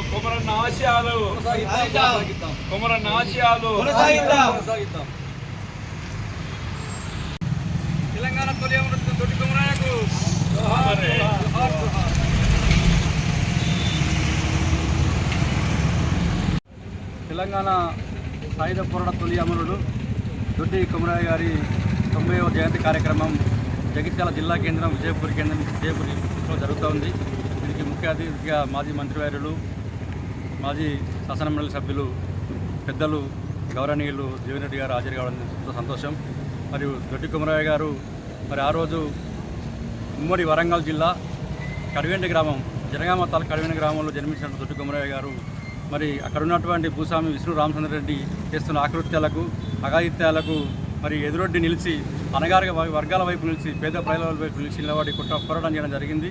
కుమరన్న ఆశయాలు కుమరన్న ఆశయాలు తెలంగాణ తొలి అమృతం దొడ్డి కుమరయ్యకు తెలంగాణ సాయుధ పోరాట తొలి అమరుడు దొడ్డి కుమరయ్య గారి 90వ జయంతి కార్యక్రమం జగిత్యాల జిల్లా కేంద్రం విజయపురిలో జరుగుతోంది. దీనికి ముఖ్య అతిథిగా మాజీ మంత్రివర్యులు మాజీ శాసనమండలి సభ్యులు పెద్దలు గౌరవనీయులు జీవన్ రెడ్డి గారు హాజరు కావడం సంతోషం. మరియు దొడ్డి కుమరయ్య గారు ఆ రోజు ఉమ్మడి వరంగల్ జిల్లా కడివెండి గ్రామం జనగామ తాలూకా కడివెండి గ్రామంలో జన్మించిన దొడ్డి కుమరయ్య గారు మరి అక్కడ ఉన్నటువంటి భూస్వామి విష్ణు రామచంద్రరెడ్డి చేస్తున్న ఆకృత్యాలకు అఘాయిత్యాలకు మరి ఎదురొడ్డి నిలిచి అనగారిక వర్గాల వైపు నిలిచి పేద ప్రజల వైపు నిలిచి నిలబడి పోరాటం చేయడం జరిగింది.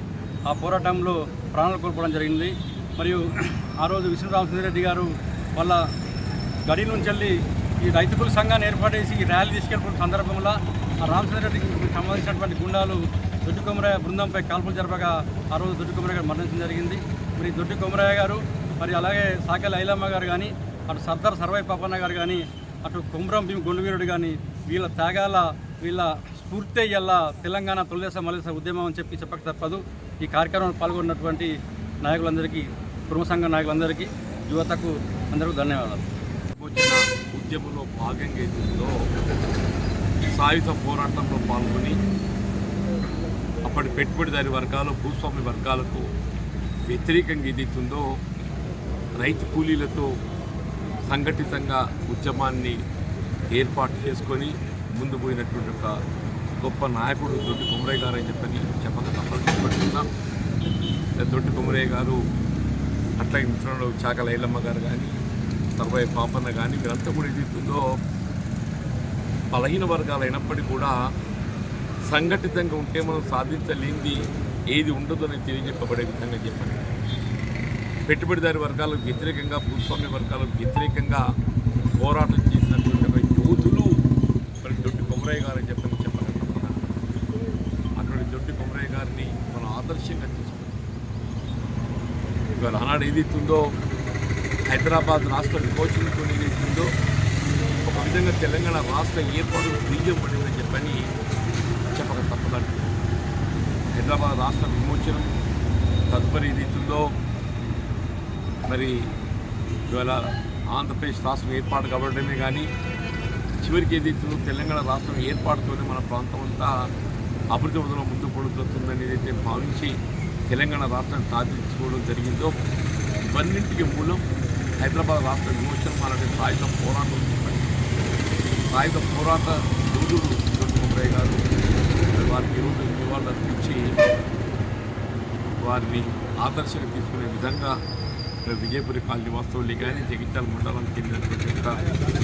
ఆ పోరాటంలో ప్రాణాలు కోల్పోవడం జరిగింది. మరియు ఆ రోజు విష్ణు రామచంద్రరెడ్డి గారు వాళ్ళ గడి నుంచి వెళ్ళి ఈ రైతు కూలి సంఘాన్ని ఏర్పాటు చేసి ఈ ర్యాలీ తీసుకెళ్ళిన సందర్భంలో ఆ రామచంద్రరెడ్డికి సంబంధించినటువంటి గుండాలు దొడ్డి కుమరయ్య బృందంపై కాల్పులు జరపగా ఆ రోజు దొడ్డి కుమరయ్య గారు మరణించడం జరిగింది. మరి దొడ్డి కుమరయ్య గారు మరి అలాగే సాకెల ఐలమ్మ గారు కానీ అటు సర్దార్ సర్వై పాపన్న గారు కానీ అటు కుమ్రం భీమ్ గొండువీరుడు కానీ వీళ్ళ త్యాగాల వీళ్ళ స్ఫూర్తి ఇలా తెలంగాణ తొలిదశ మలిదశ ఉద్యమం అని చెప్పక తప్పదు. ఈ కార్యక్రమంలో పాల్గొన్నటువంటి నాయకులందరికీ కుటుంబ సంఘ నాయకులందరికీ యువతకు అందరికీ ధన్యవాదాలు. వచ్చిన ఉద్యమంలో భాగంగా ఏదో సాయుధ పోరాటంలో పాల్గొని అప్పటి పెట్టుబడిదారి వర్గాలు భూస్వామి వర్గాలకు వ్యతిరేకంగా ఏదైతుందో రైతు కూలీలతో సంఘటితంగా ఉద్యమాన్ని ఏర్పాటు చేసుకొని ముందు పోయినటువంటి ఒక గొప్ప నాయకుడు దొడ్డి కుమరయ్య గారు అని చెప్పక తప్పకుండా దొడ్డి కుమరయ్య గారు అట్లాగే మిత్రులు చాకల ఐలమ్మ గారు కానీ సర్వై పాపన్న కానీ వీరంతా కూడా ఏదైతుందో బలహీన వర్గాలు అయినప్పటికీ కూడా సంఘటితంగా ఉంటే మనం సాధించలేనిది ఏది ఉండదు అని తెలియజెప్పబడే విధంగా చెప్పండి. పెట్టుబడిదారి వర్గాలకు వ్యతిరేకంగా భూస్వామ్య వర్గాలకు వ్యతిరేకంగా పోరాటం చేసినటువంటి యోధులు మరి దొడ్డి కుమరయ్య గారు అని చెప్పని చెప్పగలుగుతున్నా. అటువంటి దొడ్డి కుమరయ్య గారిని మనం ఆదర్శంగా తీసుకుంటాం. ఇవాళ ఆనాడు ఏదైతుందో హైదరాబాద్ రాష్ట్ర విమోచనతో ఏదైతుందో ఒక విధంగా తెలంగాణ రాష్ట్ర ఏర్పాటు బీజం పడిందని చెప్పని చెప్పక తప్పదండి. హైదరాబాద్ రాష్ట్ర విమోచనం తదుపరి ఏదైతుందో మరి ఇవాళ ఆంధ్రప్రదేశ్ రాష్ట్రం ఏర్పాటు కావడమే కానీ చివరికి ఏదైతుందో తెలంగాణ రాష్ట్రం ఏర్పాటుతోనే మన ప్రాంతం అంతా అభివృద్ధి పథంలో ముందు పడుతుందని ఏదైతే భావించి తెలంగాణ రాష్ట్రాన్ని సాధించుకోవడం జరిగిందో ఇవన్నింటికి మూలం హైదరాబాద్ రాష్ట్ర విమోచనం అలాంటి సాయుధ పోరాటం చెప్పండి. సాయుధ పోరాట యోధుడు దొడ్డి కుమరయ్య గారు వారికి ఈరోజు నివాళులు అర్పించి వారిని ఆదర్శంగా తీసుకునే విధంగా విజయపురి కాలనీ వాస్తవులు కానీ జగిత్యాల మండలానికి చెందినటువంటి యొక్క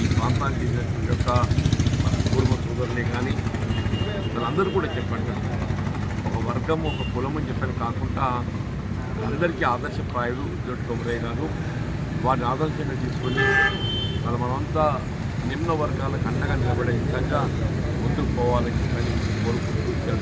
ఈ ప్రాంతానికి చెందినటువంటి యొక్క మన పూర్వ సోదరులే కానీ వీళ్ళందరూ కూడా చెప్పండి ఒక వర్గం ఒక కులం అని చెప్పని కాకుండా అందరికీ ఆదర్శప్రాయుడు దొడ్డి కుమరయ్య గారు. వారిని ఆదర్శంగా తీసుకొని మనమంతా నిమ్న వర్గాలకు అండగా నిలబడే విధంగా ముందుకు పోవాలని చెప్పని కోరుకుంటూ